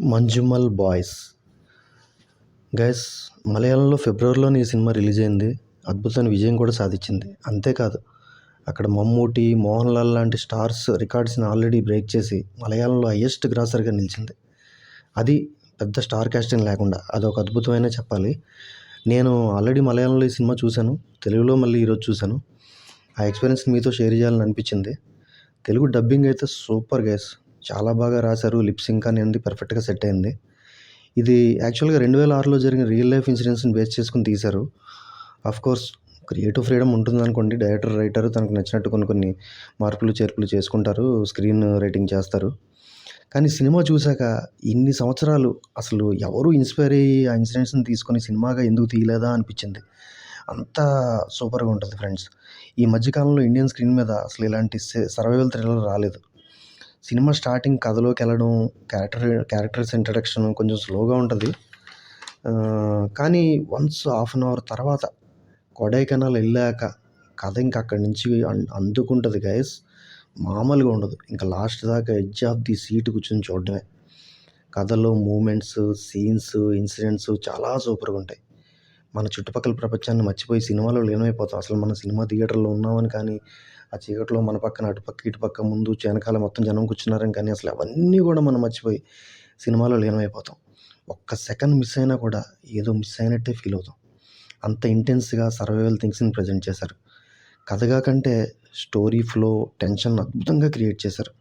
Manjummel boys guys, మలయాళంలో ఫిబ్రవరిలోనే ఈ cinema release అయింది. అద్భుతమైన విజయం కూడా సాధించింది. అంతేకాదు, అక్కడ మమ్మూటి, మోహన్ లాల్ లాంటి స్టార్స్ రికార్డ్స్ని ఆల్రెడీ బ్రేక్ చేసి మలయాళంలో హయ్యెస్ట్ గ్రాసర్గా నిలిచింది. అది పెద్ద స్టార్ కాస్టింగ్ లేకుండా అదొక అద్భుతమైన చెప్పాలి. నేను ఆల్రెడీ మలయాళంలో ఈ సినిమా చూశాను, తెలుగులో మళ్ళీ ఈరోజు చూశాను. ఆ ఎక్స్పీరియన్స్ మీతో షేర్ చేయాలని అనిపించింది. తెలుగు డబ్బింగ్ అయితే సూపర్ గైస్, చాలా బాగా రాశారు. లిప్ సింక్ అనేది పర్ఫెక్ట్గా సెట్ అయింది. ఇది యాక్చువల్గా 2006లో జరిగిన రియల్ లైఫ్ ఇన్సిడెంట్స్ని బేస్ చేసుకుని తీశారు. కోర్స్ క్రియేటివ్ ఫ్రీడమ్ ఉంటుంది అనుకోండి. డైరెక్టర్, రైటర్ తనకు నచ్చినట్టు కొన్ని మార్పులు చేర్పులు చేసుకుంటారు, స్క్రీన్ రైటింగ్ చేస్తారు. కానీ సినిమా చూశాక ఇన్ని సంవత్సరాలు అసలు ఎవరు ఇన్స్పైర్ అయ్యి ఆ ఇన్సిడెంట్స్ని తీసుకొని సినిమాగా ఎందుకు తీయలేదా అనిపించింది. అంత సూపర్గా ఉంటుంది ఫ్రెండ్స్. ఈ మధ్యకాలంలో ఇండియన్ స్క్రీన్ మీద అసలు ఇలాంటి సర్వైవల్ థ్రిల్లర్ రాలేదు. సినిమా స్టార్టింగ్ కథలోకి వెళ్ళడం, క్యారెక్టర్స్ ఇంట్రడక్షన్ కొంచెం స్లోగా ఉంటుంది. కానీ వన్స్ హాఫ్ అన్ అవర్ తర్వాత కొడైకెనాల్ వెళ్ళాక కథ ఇంక అక్కడి నుంచి అందుకుంటుంది గైస్. మామూలుగా ఉండదు. ఇంకా లాస్ట్ దాకా ఎడ్జ్ ఆఫ్ ది సీట్ కూర్చొని చూడడమే. కథలో మూమెంట్స్, సీన్స్, ఇన్సిడెంట్స్ చాలా సూపర్గా ఉంటాయి. మన చుట్టుపక్కల ప్రపంచాన్ని మర్చిపోయి సినిమాలో లీనమైపోతాం. అసలు మన సినిమా థియేటర్లో ఉన్నామని కానీ, ఆ చీకట్లో మన పక్కన అటుపక్క ఇటుపక్క ముందు వెనకాల మొత్తం జనం కూర్చున్నారని కానీ అసలు అవన్నీ కూడా మనం మర్చిపోయి సినిమాలో లీనమైపోతాం. ఒక్క సెకండ్ మిస్ అయినా కూడా ఏదో మిస్ అయినట్టే ఫీల్ అవుతాం. అంత ఇంటెన్స్గా సర్వైవల్ థింగ్స్ని ప్రజెంట్ చేశారు. కథగా కంటే స్టోరీ ఫ్లో, టెన్షన్ అద్భుతంగా క్రియేట్ చేశారు.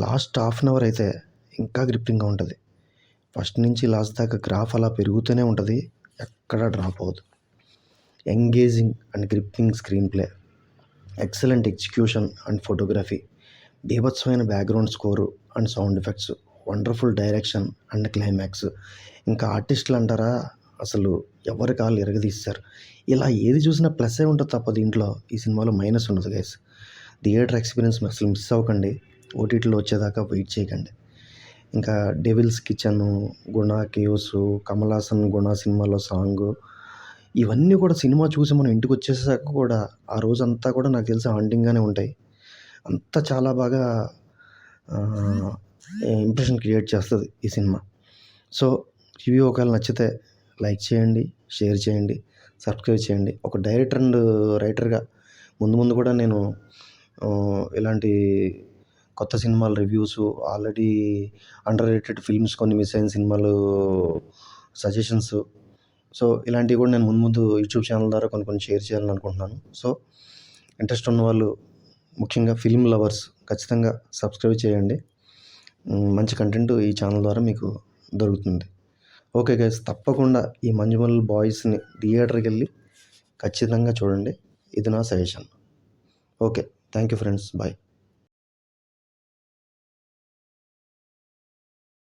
లాస్ట్ హాఫ్ అన్ అవర్ అయితే ఇంకా గ్రిప్పింగ్గా ఉంటుంది. ఫస్ట్ నుంచి లాస్ట్ దాకా గ్రాఫ్ అలా పెరుగుతూనే ఉంటుంది, ఎక్కడా డ్రాప్ అవ్వదు. Engaging and gripping screenplay, excellent execution and photography, బీభత్సమైన background score and sound effects, wonderful direction and climax. ఇంకా ఆర్టిస్టులు అంటారా, అసలు ఎవరి కాళ్ళు ఎరగదీస్తారు. ఇలా ఏది చూసినా ప్లస్సే ఉంటుంది తప్ప దీంట్లో ఈ సినిమాలో మైనస్ ఉండదు గైస్. థియేటర్ ఎక్స్పీరియన్స్ అసలు మిస్ అవ్వకండి. ఓటీటీలో వచ్చేదాకా వెయిట్ చేయకండి. ఇంకా డెవిల్స్ కిచెన్, గుణ కేవ్స్, కమల్ హాసన్ గుణ సినిమాలో సాంగు, ఇవన్నీ కూడా సినిమా చూసి మనం ఇంటికి వచ్చేసాక కూడా ఆ రోజంతా కూడా నాకు తెలిసి హాంటింగ్గానే ఉంటాయి. అంతా చాలా బాగా ఇంప్రెషన్ క్రియేట్ చేస్తుంది ఈ సినిమా. సో రివ్యూ ఒకవేళ నచ్చితే లైక్ చేయండి, షేర్ చేయండి, సబ్స్క్రైబ్ చేయండి. ఒక డైరెక్టర్ అండ్ రైటర్గా ముందు కూడా నేను ఇలాంటి కొత్త సినిమాల reviews, already under rated films, కొన్ని మిస్ అయిన సినిమాలు సజెషన్స్, సో ఇలాంటివి కూడా నేను ముందు యూట్యూబ్ ఛానల్ ద్వారా కొన్ని షేర్ చేయాలని అనుకుంటున్నాను. సో ఇంట్రెస్ట్ ఉన్న వాళ్ళు, ముఖ్యంగా ఫిల్మ్ లవర్స్, ఖచ్చితంగా సబ్స్క్రైబ్ చేయండి. మంచి కంటెంట్ ఈ ఛానల్ ద్వారా మీకు దొరుకుతుంది. ఓకే గైస్, తప్పకుండా ఈ మంజుమల్ బాయ్స్ని థియేటర్కి వెళ్ళి ఖచ్చితంగా చూడండి. ఇది నా suggestion. Okay, thank you friends, bye.